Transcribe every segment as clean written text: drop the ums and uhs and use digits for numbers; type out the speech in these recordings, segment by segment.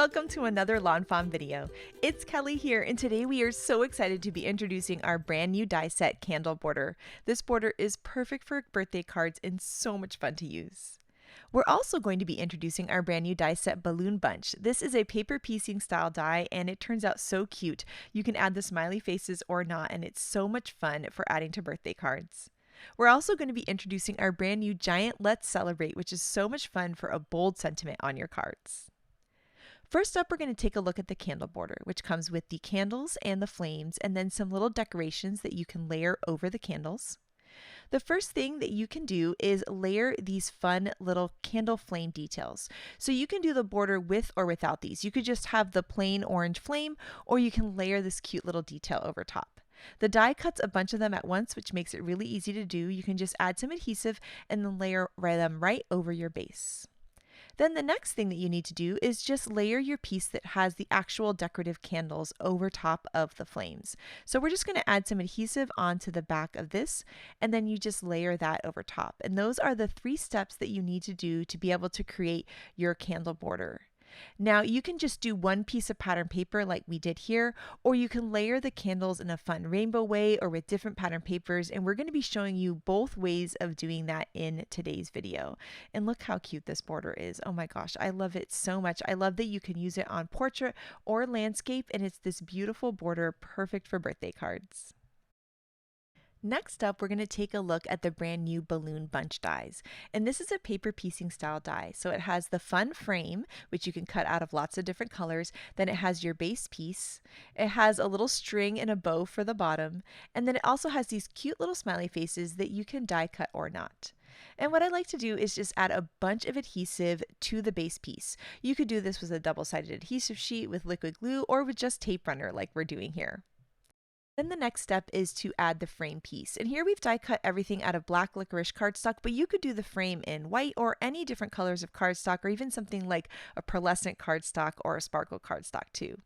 welcome to another Lawn Fawn video. It's Kelly here, and today we are so excited to be introducing our brand new die set candle border. This border is perfect for birthday cards and so much fun to use. We're also going to be introducing our brand new die set balloon bunch. This is a paper piecing style die and it turns out so cute. You can add the smiley faces or not, and it's so much fun for adding to birthday cards. We're also going to be introducing our brand new giant Let's Celebrate, which is so much fun for a bold sentiment on your cards. First up, we're going to take a look at the candle border, which comes with the candles and the flames, and then some little decorations that you can layer over the candles. The first thing that you can do is layer these fun little candle flame details. So you can do the border with or without these. You could just have the plain orange flame, or you can layer this cute little detail over top. The die cuts a bunch of them at once, which makes it really easy to do. You can just add some adhesive and then layer them right over your base. Then the next thing that you need to do is just layer your piece that has the actual decorative candles over top of the flames. So we're just going to add some adhesive onto the back of this, and then you just layer that over top. And those are the 3 steps that you need to do to be able to create your candle border. Now you can just do one piece of pattern paper like we did here, or you can layer the candles in a fun rainbow way or with different pattern papers, and we're going to be showing you both ways of doing that in today's video. And look how cute this border is. Oh my gosh, I love it so much. I love that you can use it on portrait or landscape, and it's this beautiful border perfect for birthday cards. Next up, we're going to take a look at the brand new balloon bunch dies. And this is a paper piecing style die. So it has the fun frame, which you can cut out of lots of different colors. Then it has your base piece. It has a little string and a bow for the bottom. And then it also has these cute little smiley faces that you can die cut or not. And what I like to do is just add a bunch of adhesive to the base piece. You could do this with a double-sided adhesive sheet with liquid glue or with just tape runner like we're doing here. Then the next step is to add the frame piece. And here we've die cut everything out of black licorice cardstock, but you could do the frame in white or any different colors of cardstock, or even something like a pearlescent cardstock or a sparkle cardstock too.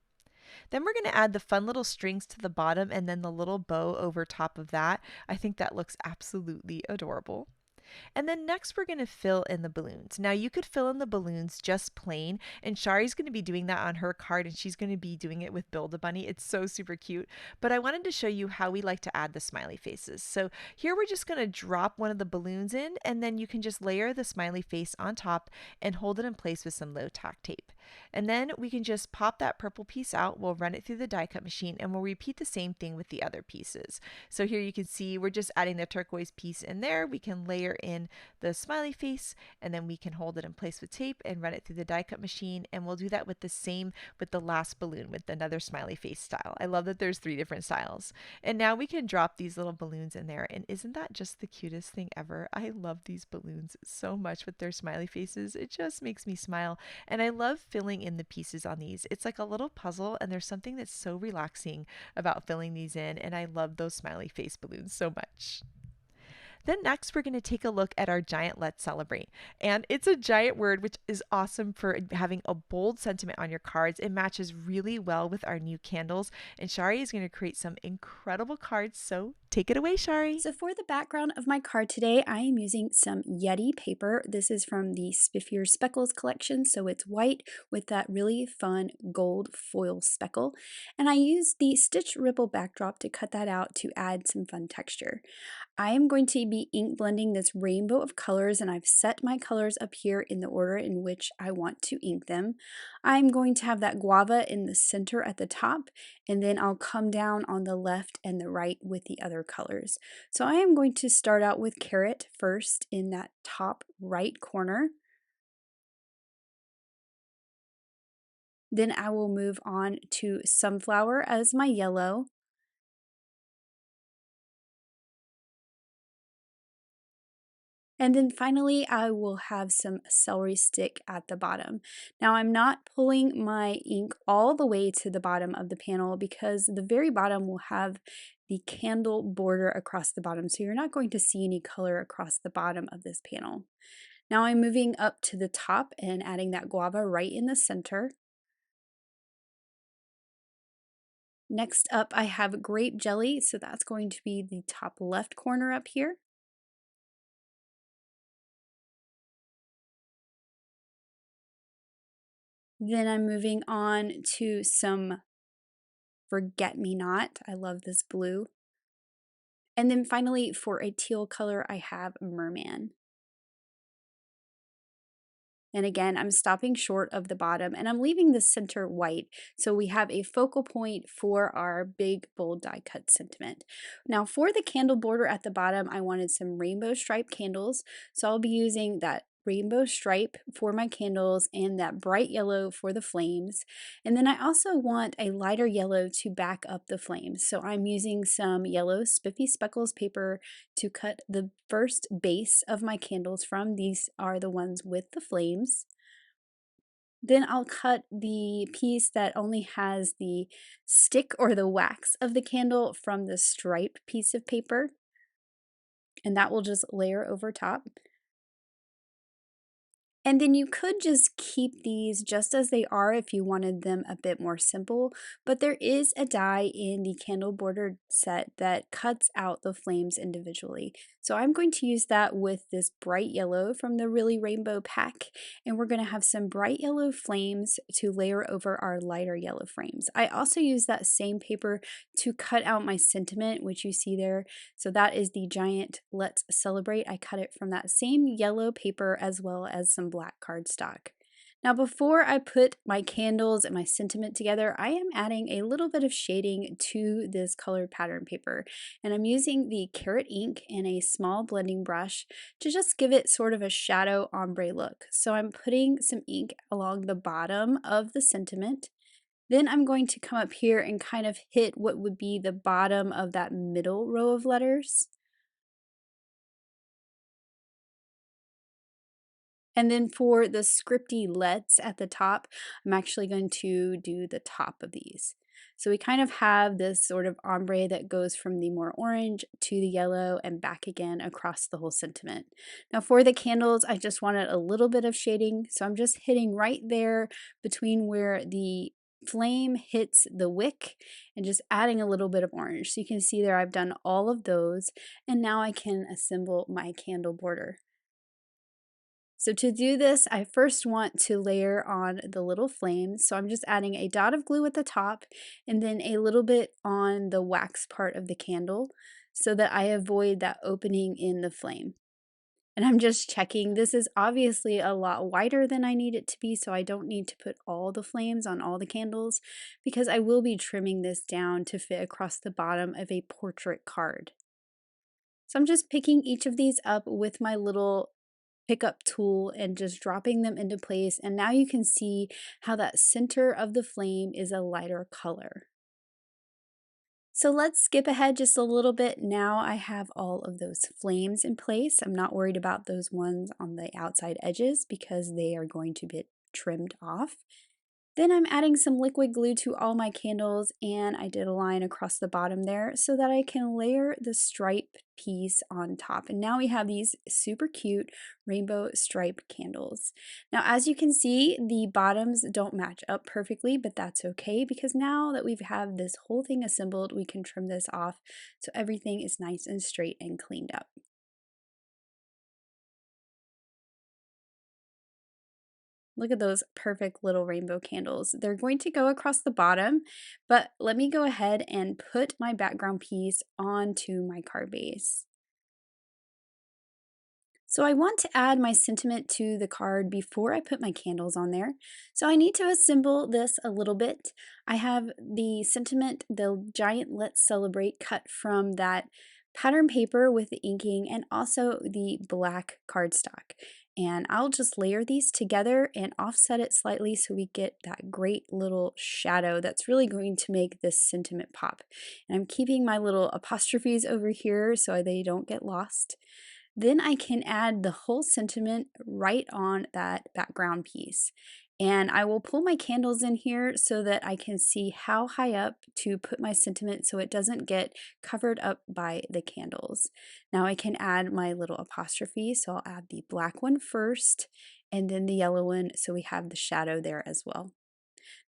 Then we're going to add the fun little strings to the bottom and then the little bow over top of that. I think that looks absolutely adorable. And then next we're going to fill in the balloons. Now you could fill in the balloons just plain, and Chari's going to be doing that on her card, and she's going to be doing it with Build-A-Bunny. It's so super cute. But I wanted to show you how we like to add the smiley faces. So here we're just going to drop one of the balloons in, and then you can just layer the smiley face on top and hold it in place with some low tack tape. And then we can just pop that purple piece out. We'll run it through the die cut machine, and we'll repeat the same thing with the other pieces. So here you can see we're just adding the turquoise piece in there. We can layer in the smiley face, and then we can hold it in place with tape and run it through the die cut machine, and we'll do that with the same with the last balloon with another smiley face style. I love that there's 3 different styles. And now we can drop these little balloons in there, and isn't that just the cutest thing ever? I love these balloons so much with their smiley faces. It just makes me smile, and I love filling in the pieces on these. It's like a little puzzle, and there's something that's so relaxing about filling these in, and I love those smiley face balloons so much. Then next, we're going to take a look at our giant Let's Celebrate. And it's a giant word, which is awesome for having a bold sentiment on your cards. It matches really well with our new candles. And Chari is going to create some incredible cards. So take it away, Chari. So for the background of my card today, I am using some Yeti paper. This is from the Spiffier Speckles collection. So it's white with that really fun gold foil speckle. And I used the stitch ripple backdrop to cut that out to add some fun texture. I am going to be ink blending this rainbow of colors, and I've set my colors up here in the order in which I want to ink them. I'm going to have that guava in the center at the top, and then I'll come down on the left and the right with the other colors. So I am going to start out with carrot first in that top right corner. Then I will move on to sunflower as my yellow. And then finally, I will have some celery stick at the bottom. Now, I'm not pulling my ink all the way to the bottom of the panel because the very bottom will have the candle border across the bottom. So you're not going to see any color across the bottom of this panel. Now I'm moving up to the top and adding that guava right in the center. Next up, I have grape jelly. So that's going to be the top left corner up here. Then I'm moving on to some forget-me-not. I love this blue. And then finally, for a teal color, I have merman. And again, I'm stopping short of the bottom and I'm leaving the center white. So we have a focal point for our big bold die cut sentiment. Now for the candle border at the bottom, I wanted some rainbow stripe candles. So I'll be using that rainbow stripe for my candles and that bright yellow for the flames. And then I also want a lighter yellow to back up the flames. So I'm using some yellow spiffy speckles paper to cut the first base of my candles from. These are the ones with the flames. Then I'll cut the piece that only has the stick or the wax of the candle from the stripe piece of paper, and that will just layer over top. And then you could just keep these just as they are if you wanted them a bit more simple, but there is a die in the candle border set that cuts out the flames individually. So I'm going to use that with this bright yellow from the Really Rainbow pack, and we're going to have some bright yellow flames to layer over our lighter yellow frames. I also use that same paper to cut out my sentiment, which you see there. So that is the giant Let's Celebrate. I cut it from that same yellow paper as well as some black cardstock. Now before I put my candles and my sentiment together, I am adding a little bit of shading to this colored pattern paper. And I'm using the carrot ink and a small blending brush to just give it sort of a shadow ombre look. So I'm putting some ink along the bottom of the sentiment. Then I'm going to come up here and kind of hit what would be the bottom of that middle row of letters. And then for the scripty let's at the top, I'm actually going to do the top of these. So we kind of have this sort of ombre that goes from the more orange to the yellow and back again across the whole sentiment. Now for the candles, I just wanted a little bit of shading. So I'm just hitting right there between where the flame hits the wick and just adding a little bit of orange. So you can see there I've done all of those, and now I can assemble my candle border. So to do this, I first want to layer on the little flames. So I'm just adding a dot of glue at the top and then a little bit on the wax part of the candle so that I avoid that opening in the flame. And I'm just checking. This is obviously a lot wider than I need it to be, so I don't need to put all the flames on all the candles because I will be trimming this down to fit across the bottom of a portrait card. So I'm just picking each of these up with my little pickup tool and just dropping them into place, and now you can see how that center of the flame is a lighter color. So let's skip ahead just a little bit. Now I have all of those flames in place. I'm not worried about those ones on the outside edges because they are going to get trimmed off. Then I'm adding some liquid glue to all my candles, and I did a line across the bottom there so that I can layer the stripe piece on top. And now we have these super cute rainbow stripe candles. Now, as you can see, the bottoms don't match up perfectly, but that's okay because now that we have this whole thing assembled, we can trim this off so everything is nice and straight and cleaned up. Look at those perfect little rainbow candles. They're going to go across the bottom, but let me go ahead and put my background piece onto my card base. So I want to add my sentiment to the card before I put my candles on there. So I need to assemble this a little bit. I have the sentiment, the giant Let's Celebrate cut from that pattern paper with the inking and also the black cardstock. And I'll just layer these together and offset it slightly so we get that great little shadow that's really going to make this sentiment pop. And I'm keeping my little apostrophes over here so they don't get lost. Then I can add the whole sentiment right on that background piece. And I will pull my candles in here so that I can see how high up to put my sentiment so it doesn't get covered up by the candles. Now I can add my little apostrophe, so I'll add the black one first and then the yellow one so we have the shadow there as well.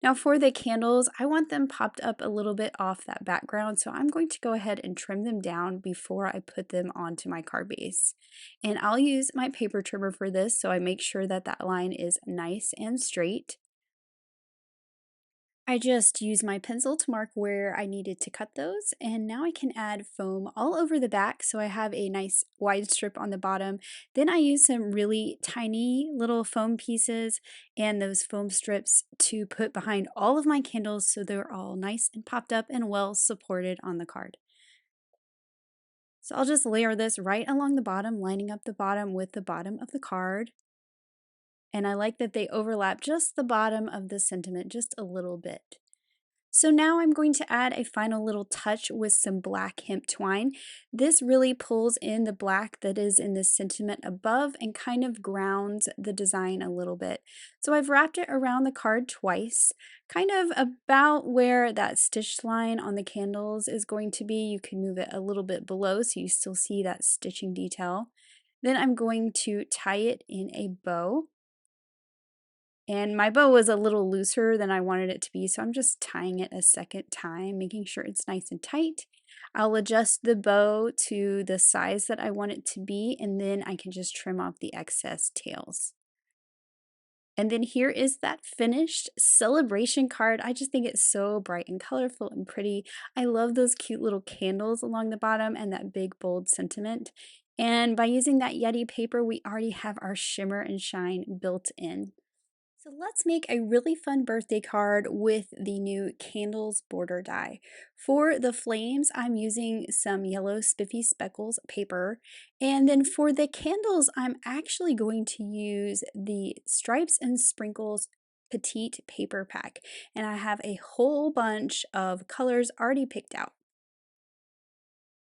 Now for the candles, I want them popped up a little bit off that background, so I'm going to go ahead and trim them down before I put them onto my card base. And I'll use my paper trimmer for this, so I make sure that that line is nice and straight. I just used my pencil to mark where I needed to cut those, and now I can add foam all over the back so I have a nice wide strip on the bottom. Then I use some really tiny little foam pieces and those foam strips to put behind all of my candles so they're all nice and popped up and well supported on the card. So I'll just layer this right along the bottom, lining up the bottom with the bottom of the card. And I like that they overlap just the bottom of the sentiment just a little bit. So now I'm going to add a final little touch with some black hemp twine. This really pulls in the black that is in the sentiment above and kind of grounds the design a little bit. So I've wrapped it around the card twice, kind of about where that stitched line on the candles is going to be. You can move it a little bit below so you still see that stitching detail. Then I'm going to tie it in a bow. And my bow was a little looser than I wanted it to be, so I'm just tying it a second time, making sure it's nice and tight. I'll adjust the bow to the size that I want it to be, and then I can just trim off the excess tails. And then here is that finished celebration card. I just think it's so bright and colorful and pretty. I love those cute little candles along the bottom and that big bold sentiment. And by using that Yeti paper, we already have our shimmer and shine built in. So let's make a really fun birthday card with the new candles border die. For the flames, I'm using some yellow spiffy speckles paper. And then for the candles, I'm actually going to use the stripes and sprinkles petite paper pack. And I have a whole bunch of colors already picked out.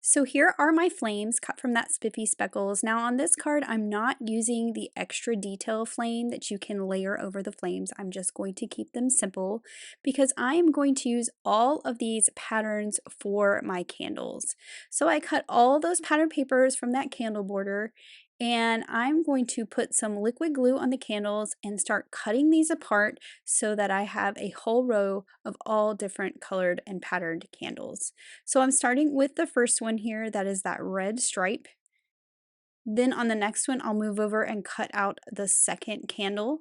So here are my flames cut from that spiffy speckles. Now on this card, I'm not using the extra detail flame that you can layer over the flames. I'm just going to keep them simple because I am going to use all of these patterns for my candles. So I cut all those pattern papers from that candle border, and I'm going to put some liquid glue on the candles and start cutting these apart so that I have a whole row of all different colored and patterned candles. So I'm starting with the first one here, that is that red stripe. Then on the next one, I'll move over and cut out the second candle.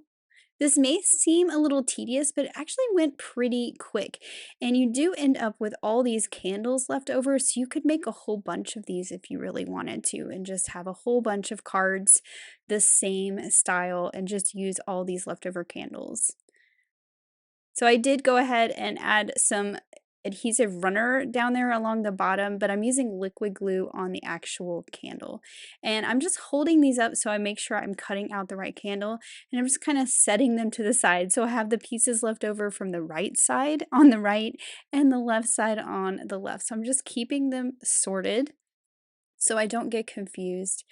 This may seem a little tedious, but it actually went pretty quick. And you do end up with all these candles left over, so you could make a whole bunch of these if you really wanted to, and just have a whole bunch of cards the same style and just use all these leftover candles. So I did go ahead and add some adhesive runner down there along the bottom, but I'm using liquid glue on the actual candle. And I'm just holding these up so I make sure I'm cutting out the right candle, and I'm just kind of setting them to the side. So I have the pieces left over from the right side on the right and the left side on the left. So I'm just keeping them sorted so I don't get confused.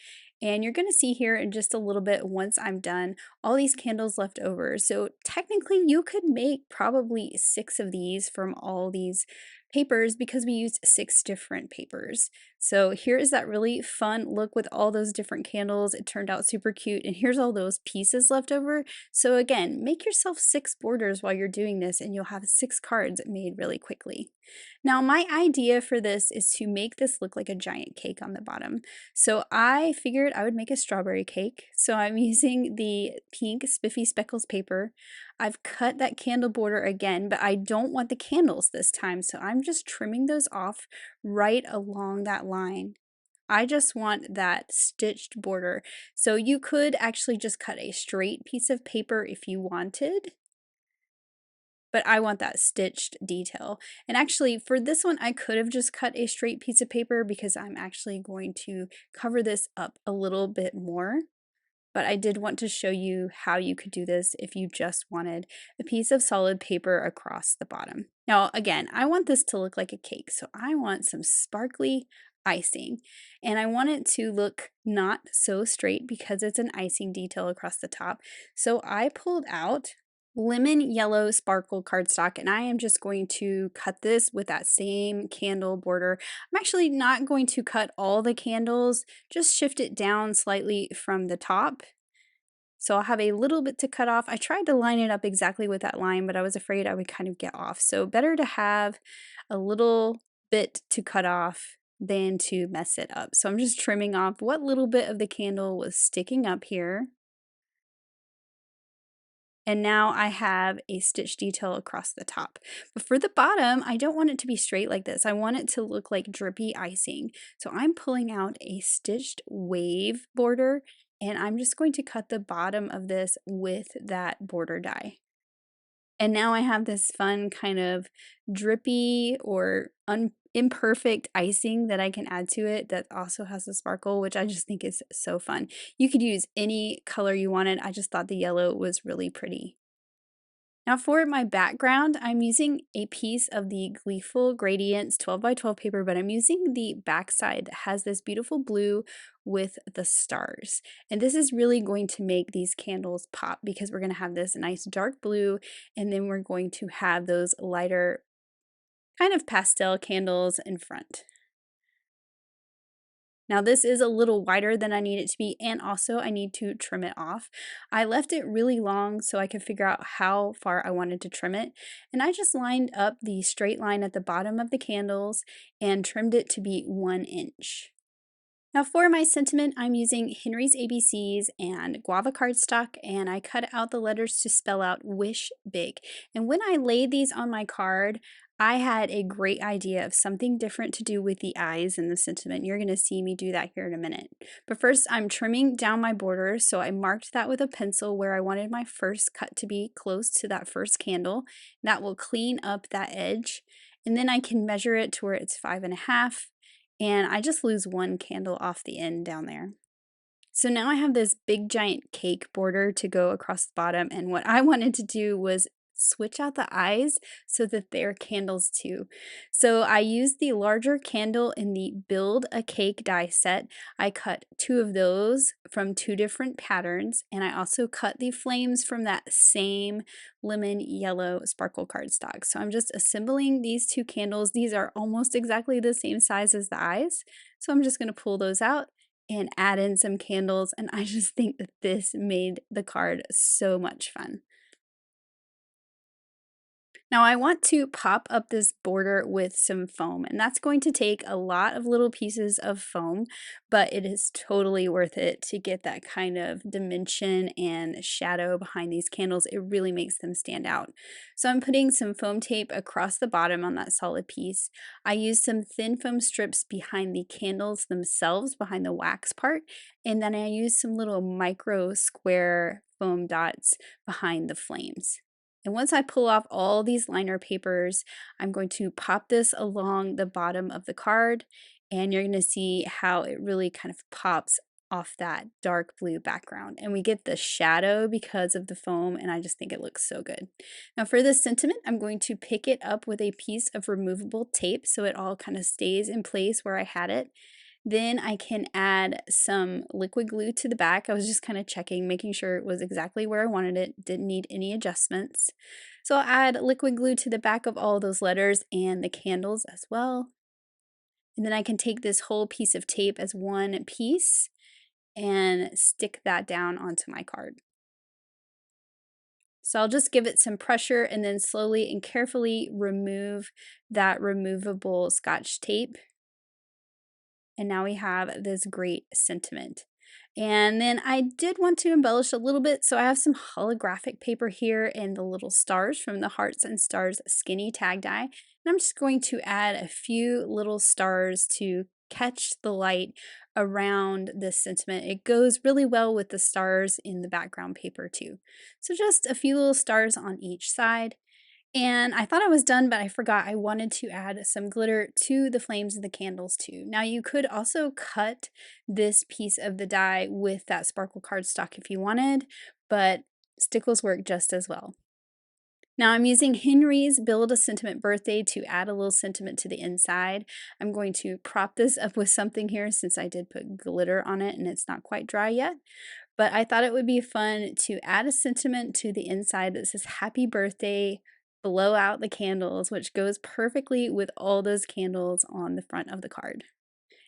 And you're going to see here in just a little bit once I'm done, all these candles left over. So technically you could make probably 6 of these from all these papers because we used 6 different papers. So here is that really fun look with all those different candles. It turned out super cute. And here's all those pieces left over. So again, make yourself 6 borders while you're doing this and you'll have 6 cards made really quickly. Now my idea for this is to make this look like a giant cake on the bottom. So I figured I would make a strawberry cake. So I'm using the pink spiffy speckles paper. I've cut that candle border again, but I don't want the candles this time. So I'm just trimming those off right along that line. I just want that stitched border. So you could actually just cut a straight piece of paper if you wanted, but I want that stitched detail. And actually for this one, I could have just cut a straight piece of paper because I'm actually going to cover this up a little bit more. But I did want to show you how you could do this if you just wanted a piece of solid paper across the bottom. Now, again, I want this to look like a cake, so I want some sparkly icing. And I want it to look not so straight because it's an icing detail across the top. So I pulled out lemon yellow sparkle cardstock, and I am just going to cut this with that same candle border. I'm actually not going to cut all the candles, just shift it down slightly from the top. So I'll have a little bit to cut off. I tried to line it up exactly with that line, but I was afraid I would kind of get off. So better to have a little bit to cut off than to mess it up. So I'm just trimming off what little bit of the candle was sticking up here. And now I have a stitch detail across the top. But for the bottom, I don't want it to be straight like this. I want it to look like drippy icing. So I'm pulling out a stitched wave border, and I'm just going to cut the bottom of this with that border die. And now I have this fun kind of drippy or imperfect icing that I can add to it that also has a sparkle, which I just think is so fun. You could use any color you wanted. I just thought the yellow was really pretty. Now for my background, I'm using a piece of the Gleeful Gradients 12 by 12 paper, but I'm using the backside that has this beautiful blue with the stars. And this is really going to make these candles pop because we're going to have this nice dark blue, and then we're going to have those lighter kind of pastel candles in front. Now this is a little wider than I need it to be, and also I need to trim it off. I left it really long so I could figure out how far I wanted to trim it, and I just lined up the straight line at the bottom of the candles and trimmed it to be 1 inch. Now for my sentiment, I'm using Henry's ABCs and guava cardstock, and I cut out the letters to spell out wish big. And when I laid these on my card, I had a great idea of something different to do with the eyes and the sentiment. You're going to see me do that here in a minute. But first, I'm trimming down my border, so I marked that with a pencil where I wanted my first cut to be close to that first candle. That will clean up that edge. And then I can measure it to where it's 5.5, and I just lose 1 candle off the end down there. So now I have this big giant cake border to go across the bottom, and what I wanted to do was switch out the eyes so that they're candles too. So I used the larger candle in the Build a Cake die set. I cut 2 of those from 2 different patterns, and I also cut the flames from that same lemon yellow sparkle cardstock. So I'm just assembling these 2 candles. These are almost exactly the same size as the eyes. So I'm just going to pull those out and add in some candles, and I just think that this made the card so much fun. Now I want to pop up this border with some foam, and that's going to take a lot of little pieces of foam, but it is totally worth it to get that kind of dimension and shadow behind these candles. It really makes them stand out. So I'm putting some foam tape across the bottom on that solid piece. I used some thin foam strips behind the candles themselves, behind the wax part, and then I used some little micro square foam dots behind the flames. And once I pull off all these liner papers, I'm going to pop this along the bottom of the card, and you're going to see how it really kind of pops off that dark blue background. And we get the shadow because of the foam, and I just think it looks so good. Now for this sentiment, I'm going to pick it up with a piece of removable tape so it all kind of stays in place where I had it. Then I can add some liquid glue to the back. I was just kind of checking, making sure it was exactly where I wanted it, didn't need any adjustments. So I'll add liquid glue to the back of all those letters and the candles as well. And then I can take this whole piece of tape as one piece and stick that down onto my card. So I'll just give it some pressure and then slowly and carefully remove that removable Scotch tape. And now we have this great sentiment. And then I did want to embellish a little bit, so I have some holographic paper here and the little stars from the Hearts and Stars Skinny Tag Die. And I'm just going to add a few little stars to catch the light around this sentiment. It goes really well with the stars in the background paper too. So just a few little stars on each side. And I thought I was done, but I forgot I wanted to add some glitter to the flames of the candles too. Now you could also cut this piece of the die with that sparkle cardstock if you wanted, but stickles work just as well. Now I'm using Henry's Build a Sentiment Birthday to add a little sentiment to the inside. I'm going to prop this up with something here since I did put glitter on it and it's not quite dry yet. But I thought it would be fun to add a sentiment to the inside that says happy birthday, blow out the candles, which goes perfectly with all those candles on the front of the card.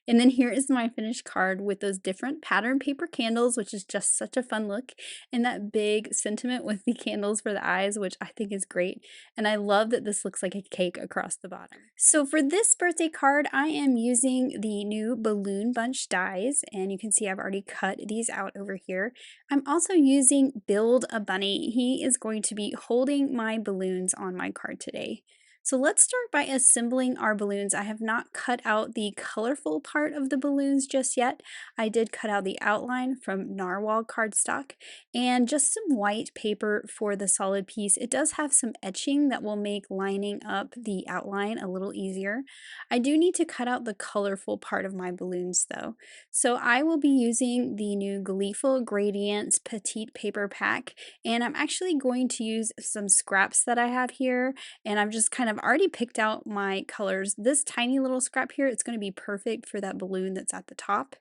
And then here is my finished card with those different pattern paper candles, which is just such a fun look, and that big sentiment with the candles for the eyes, which I think is great. And I love that this looks like a cake across the bottom. So for this birthday card, I am using the new balloon bunch dies, and you can see I've already cut these out over here. I'm also using Build a Bunny. He is going to be holding my balloons on my card today. So let's start by assembling our balloons. I have not cut out the colorful part of the balloons just yet. I did cut out the outline from narwhal cardstock and just some white paper for the solid piece. It does have some etching that will make lining up the outline a little easier. I do need to cut out the colorful part of my balloons though. So I will be using the new Gleeful Gradients Petite paper pack, and I'm actually going to use some scraps that I have here, and I've just kind of already picked out my colors. This tiny little scrap here, it's going to be perfect for that balloon that's at the top.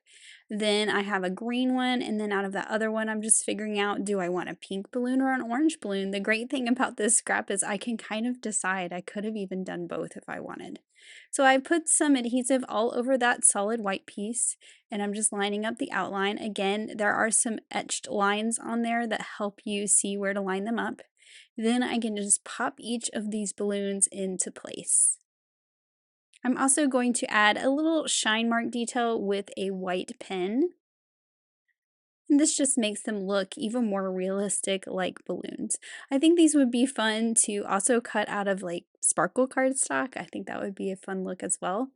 Then I have a green one, and then out of that other one, I'm just figuring out, do I want a pink balloon or an orange balloon? The great thing about this scrap is I can kind of decide. I could have even done both if I wanted. So I put some adhesive all over that solid white piece, and I'm just lining up the outline. Again, there are some etched lines on there that help you see where to line them up. Then I can just pop each of these balloons into place. I'm also going to add a little shine mark detail with a white pen. And this just makes them look even more realistic like balloons. I think these would be fun to also cut out of like sparkle cardstock. I think that would be a fun look as well.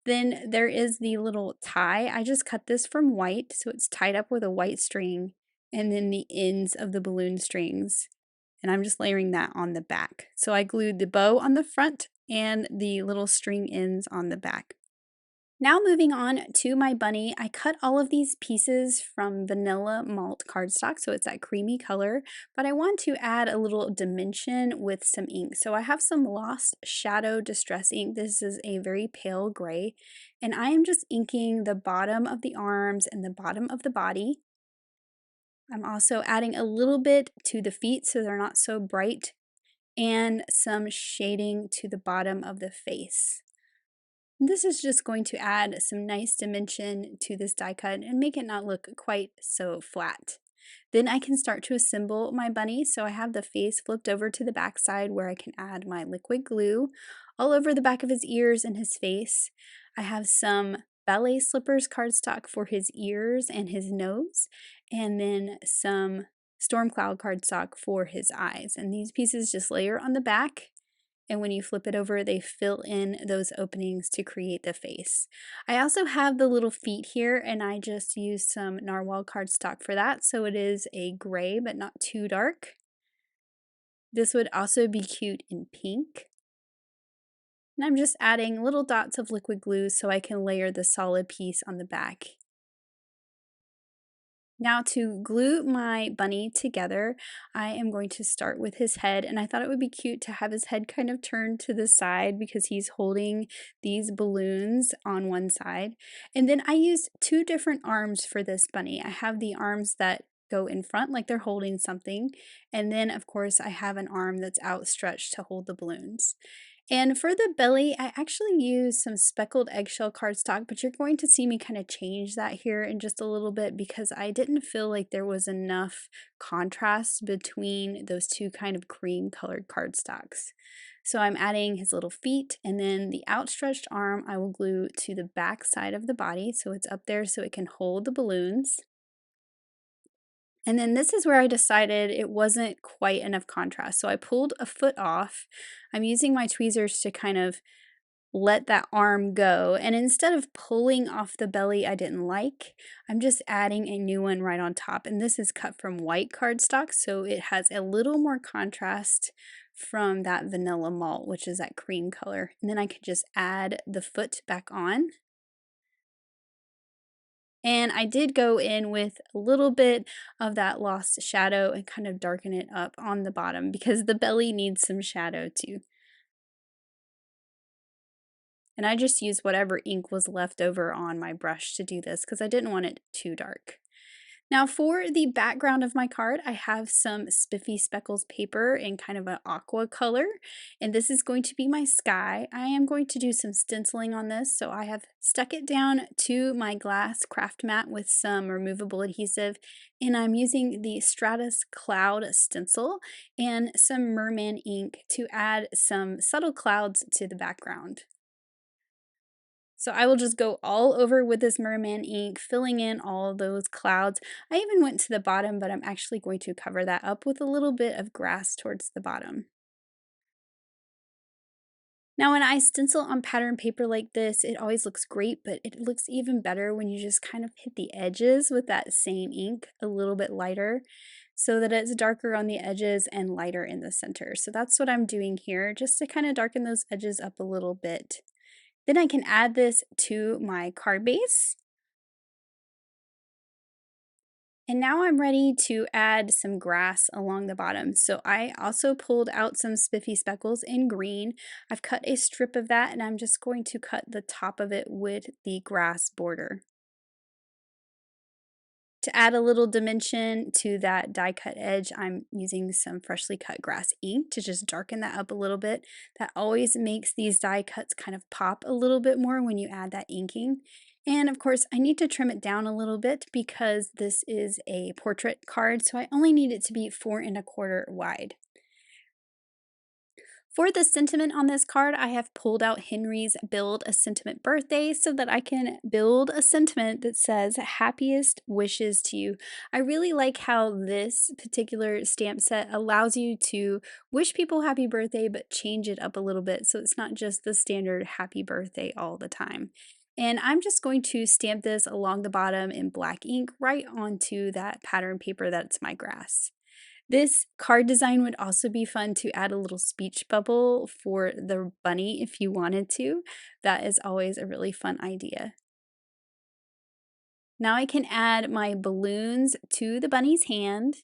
Then there is the little tie. I just cut this from white, so it's tied up with a white string, and then the ends of the balloon strings. And I'm just layering that on the back. So I glued the bow on the front and the little string ends on the back. Now moving on to my bunny, I cut all of these pieces from vanilla malt cardstock, so it's that creamy color, but I want to add a little dimension with some ink. So I have some Lost Shadow Distress ink. This is a very pale gray, and I am just inking the bottom of the arms and the bottom of the body. I'm also adding a little bit to the feet so they're not so bright, and some shading to the bottom of the face. This is just going to add some nice dimension to this die cut and make it not look quite so flat. Then I can start to assemble my bunny. So I have the face flipped over to the back side where I can add my liquid glue all over the back of his ears and his face. I have some ballet slippers cardstock for his ears and his nose, and then some storm cloud cardstock for his eyes. And these pieces just layer on the back, and when you flip it over, they fill in those openings to create the face. I also have the little feet here, and I just used some narwhal cardstock for that, so it is a gray but not too dark. This would also be cute in pink. And I'm just adding little dots of liquid glue so I can layer the solid piece on the back. Now to glue my bunny together, I am going to start with his head, and I thought it would be cute to have his head kind of turned to the side because he's holding these balloons on one side. And then I used two different arms for this bunny. I have the arms that go in front like they're holding something, and then of course I have an arm that's outstretched to hold the balloons. And for the belly, I actually used some speckled eggshell cardstock, but you're going to see me kind of change that here in just a little bit because I didn't feel like there was enough contrast between those two kind of cream colored cardstocks. So I'm adding his little feet, and then the outstretched arm I will glue to the back side of the body so it's up there so it can hold the balloons. And then this is where I decided it wasn't quite enough contrast. So I pulled a foot off. I'm using my tweezers to kind of let that arm go. And instead of pulling off the belly I didn't like, I'm just adding a new one right on top. And this is cut from white cardstock, so it has a little more contrast from that vanilla malt, which is that cream color. And then I can just add the foot back on. And I did go in with a little bit of that Lost Shadow and kind of darken it up on the bottom because the belly needs some shadow too. And I just used whatever ink was left over on my brush to do this because I didn't want it too dark. Now for the background of my card, I have some spiffy speckles paper in kind of an aqua color, and this is going to be my sky. I am going to do some stenciling on this, so I have stuck it down to my glass craft mat with some removable adhesive, and I'm using the Stratus Cloud stencil and some merman ink to add some subtle clouds to the background. So I will just go all over with this merman ink, filling in all of those clouds. I even went to the bottom, but I'm actually going to cover that up with a little bit of grass towards the bottom. Now, when I stencil on pattern paper like this, it always looks great, but it looks even better when you just kind of hit the edges with that same ink a little bit lighter so that it's darker on the edges and lighter in the center. So that's what I'm doing here, just to kind of darken those edges up a little bit. Then I can add this to my card base. And now I'm ready to add some grass along the bottom. So I also pulled out some spiffy speckles in green. I've cut a strip of that and I'm just going to cut the top of it with the grass border. To add a little dimension to that die cut edge, I'm using some freshly cut grass ink to just darken that up a little bit. That always makes these die cuts kind of pop a little bit more when you add that inking. And of course, I need to trim it down a little bit because this is a portrait card, so I only need it to be 4¼ wide. For the sentiment on this card, I have pulled out Henry's Build a Sentiment Birthday so that I can build a sentiment that says happiest wishes to you. I really like how this particular stamp set allows you to wish people happy birthday but change it up a little bit so it's not just the standard happy birthday all the time. And I'm just going to stamp this along the bottom in black ink right onto that pattern paper that's my grass. This card design would also be fun to add a little speech bubble for the bunny if you wanted to. That is always a really fun idea. Now I can add my balloons to the bunny's hand.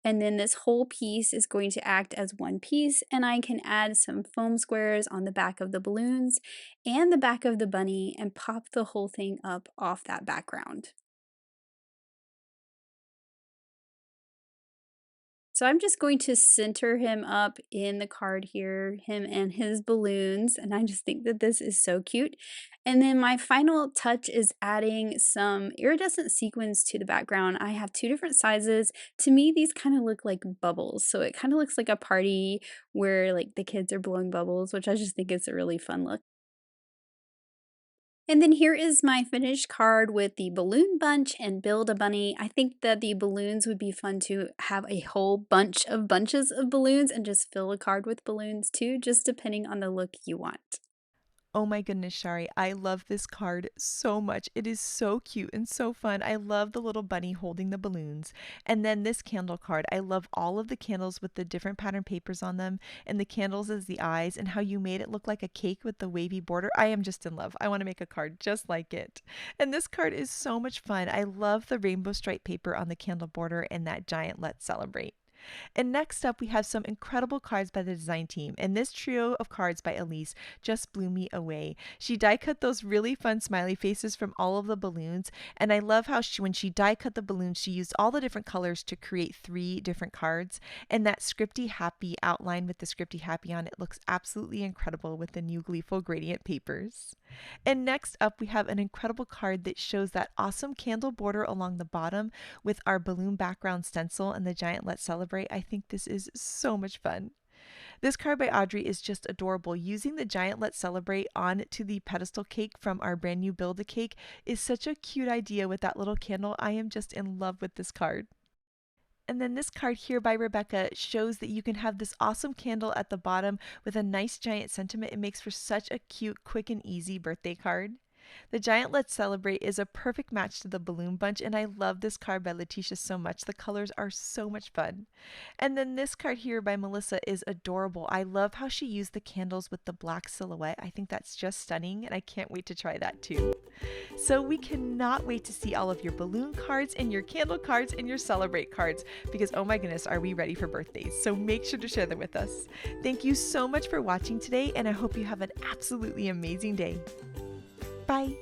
And then this whole piece is going to act as one piece, and I can add some foam squares on the back of the balloons and the back of the bunny and pop the whole thing up off that background. So I'm just going to center him up in the card here, him and his balloons, and I just think that this is so cute. And then my final touch is adding some iridescent sequins to the background. I have two different sizes. To me, these kind of look like bubbles. So it kind of looks like a party where like the kids are blowing bubbles, which I just think is a really fun look. And then here is my finished card with the balloon bunch and build a bunny. I think that the balloons would be fun to have a whole bunch of bunches of balloons and just fill a card with balloons too, just depending on the look you want. Oh my goodness, Shari, I love this card so much. It is so cute and so fun. I love the little bunny holding the balloons. And then this candle card, I love all of the candles with the different pattern papers on them and the candles as the eyes and how you made it look like a cake with the wavy border. I am just in love. I want to make a card just like it. And this card is so much fun. I love the rainbow stripe paper on the candle border and that giant Let's Celebrate. And next up, we have some incredible cards by the design team. And this trio of cards by Elise just blew me away. She die cut those really fun smiley faces from all of the balloons. And I love how when she die cut the balloons, she used all the different colors to create 3 different cards. And that scripty happy outline with the scripty happy on it looks absolutely incredible with the new gleeful gradient papers. And next up, we have an incredible card that shows that awesome candle border along the bottom with our balloon background stencil and the giant Let's Celebrate. I think this is so much fun. This card by Audrey is just adorable. Using the giant Let's Celebrate on to the pedestal cake from our brand new Build-A-Cake is such a cute idea with that little candle. I am just in love with this card. And then this card here by Rebecca shows that you can have this awesome candle at the bottom with a nice giant sentiment. It makes for such a cute, quick, and easy birthday card. The giant Let's Celebrate is a perfect match to the balloon bunch, and I love this card by Letitia so much. The colors are so much fun. And then this card here by Melissa is adorable. I love how she used the candles with the black silhouette. I think that's just stunning, and I can't wait to try that too. So we cannot wait to see all of your balloon cards and your candle cards and your celebrate cards because oh my goodness, are we ready for birthdays? So make sure to share them with us. Thank you so much for watching today, and I hope you have an absolutely amazing day. Bye.